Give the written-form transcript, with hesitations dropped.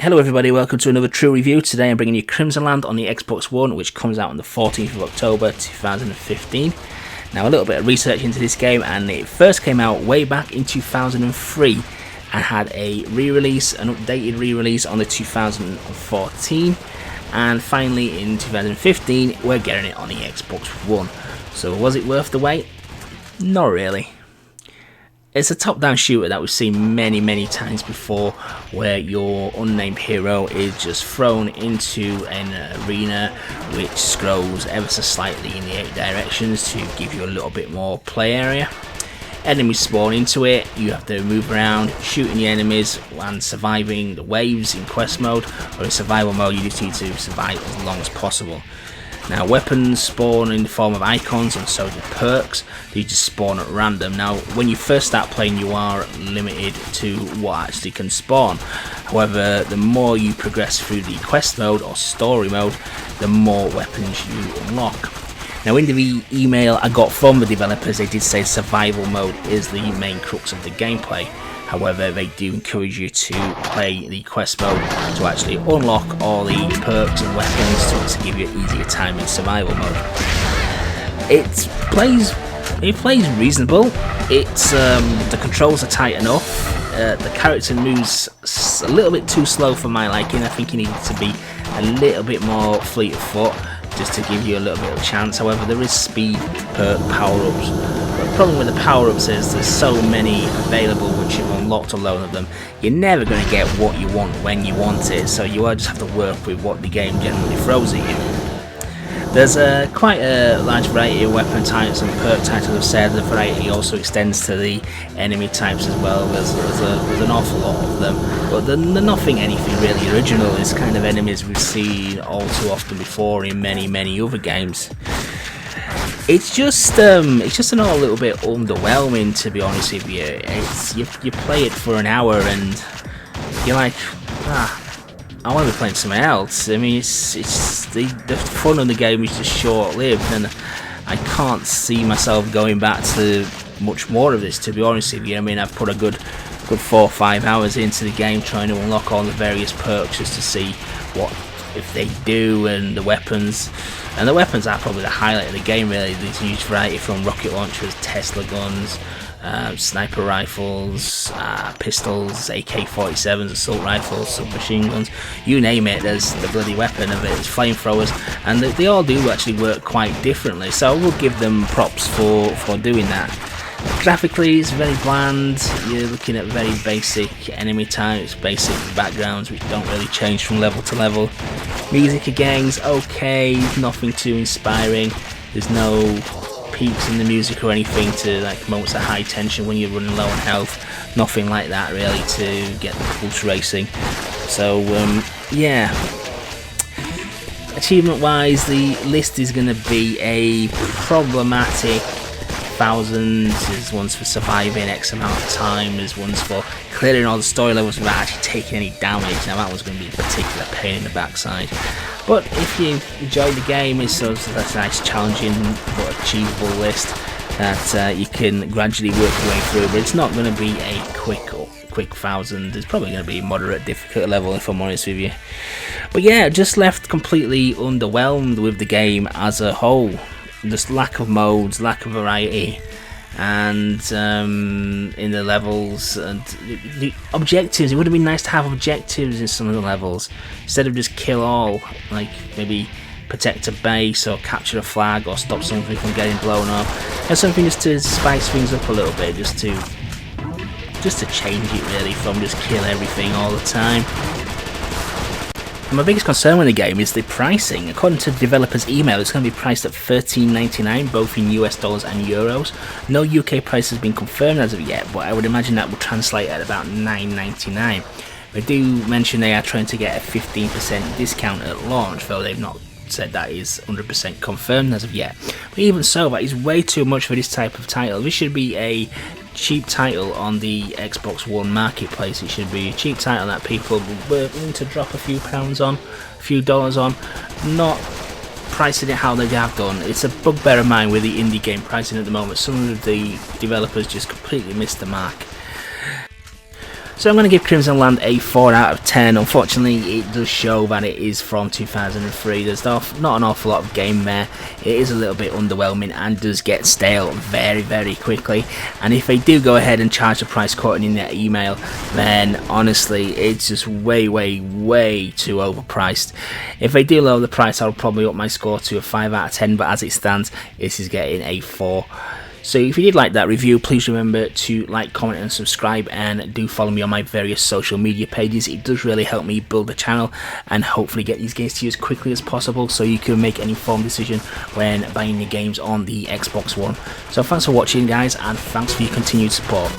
Hello everybody, welcome to another True Review. Today I'm bringing you Crimsonland on the Xbox One, which comes out on the 14th of October 2015. Now a little bit of research into this game, and it first came out way back in 2003 and had a re-release, an updated re-release on the 2014, and finally in 2015 we're getting it on the Xbox One. So was it worth the wait? Not really. It's a top-down shooter that we've seen many times before, where your unnamed hero is just thrown into an arena which scrolls ever so slightly in the 8 directions to give you a little bit more play area. Enemies spawn into it, you have to move around, shooting the enemies and surviving the waves in quest mode, or in survival mode you just need to survive as long as possible. Now weapons spawn in the form of icons, and so do perks. They just spawn at random. Now when you first start playing you are limited to what actually can spawn. However, the more you progress through the quest mode or story mode, the more weapons you unlock. Now in the email I got from the developers, they did say survival mode is the main crux of the gameplay. However, they do encourage you to play the quest mode to actually unlock all the perks and weapons to give you an easier time in survival mode. It plays reasonable. It's the controls are tight enough. The character moves a little bit too slow for my liking. I think you need to be a little bit more fleet of foot just to give you a little bit of a chance. However, there is speed perk power-ups. But the problem with the power-ups is there's so many available which you've unlocked a load of them. You're never going to get what you want when you want it, so you just have to work with what the game generally throws at you. There's quite a large variety of weapon types and perk types, as I've said. The variety also extends to the enemy types as well. There's an awful lot of them, but they're nothing anything really original. It's kind of enemies we've seen all too often before in many other games. It's just an all little bit underwhelming, to be honest with you. You play it for an hour and you're like, I want to be playing something else. I mean, it's the fun of the game is just short-lived, and I can't see myself going back to much more of this, to be honest with you. I mean, I've put a good 4 or 5 hours into the game trying to unlock all the various perks just to see what if they do, and the weapons. And the weapons are probably the highlight of the game, really. There's a huge variety from rocket launchers, Tesla guns, sniper rifles, pistols, AK-47s, assault rifles, submachine guns, you name it, there's the bloody weapon of it. It's flamethrowers, and they all do actually work quite differently, so I will give them props for doing that. Graphically, it's very bland. You're looking at very basic enemy types, basic backgrounds which don't really change from level to level. Music again is okay, nothing too inspiring. There's no peaks in the music or anything to like moments of high tension when you're running low on health. Nothing like that really to get the pulse racing. So yeah. Achievement wise, the list is going to be a problematic 1000. There's ones for surviving X amount of time, there's ones for clearing all the story levels without actually taking any damage. Now that one's going to be a particular pain in the backside. But if you enjoy the game, it's a nice challenging but achievable list that you can gradually work your way through. But it's not going to be a quick 1000. It's probably going to be a moderate difficult level, if I'm honest with you. But yeah, just left completely underwhelmed with the game as a whole. Just lack of modes, lack of variety, and in the levels, and the objectives. It would have been nice to have objectives in some of the levels instead of just kill all, like maybe protect a base or capture a flag or stop something from getting blown up. There's something just to spice things up a little bit, just to change it really from just kill everything all the time. My biggest concern with the game is the pricing. According to the developer's email, it's going to be priced at $13.99, both in US dollars and euros. No UK price has been confirmed as of yet, but I would imagine that will translate at about $9.99. They do mention they are trying to get a 15% discount at launch, though they've not said that is 100% confirmed as of yet. But even so, that is way too much for this type of title. This should be a cheap title on the Xbox One marketplace. It should be a cheap title that people will be willing to drop a few pounds on, a few dollars on, not pricing it how they have done. It's a bugbear of mine with the indie game pricing at the moment. Some of the developers just completely missed the mark. So I'm going to give Crimsonland a 4 out of 10. Unfortunately, it does show that it is from 2003. There's not an awful lot of game there. It is a little bit underwhelming and does get stale very quickly. And if they do go ahead and charge the price quoted in their email, then honestly, it's just way too overpriced. If they do lower the price, I'll probably up my score to a 5 out of 10, but as it stands, this is getting a 4. So if you did like that review, please remember to like, comment and subscribe, and do follow me on my various social media pages. It does really help me build the channel and hopefully get these games to you as quickly as possible so you can make an informed decision when buying your games on the Xbox One. So thanks for watching guys, and thanks for your continued support.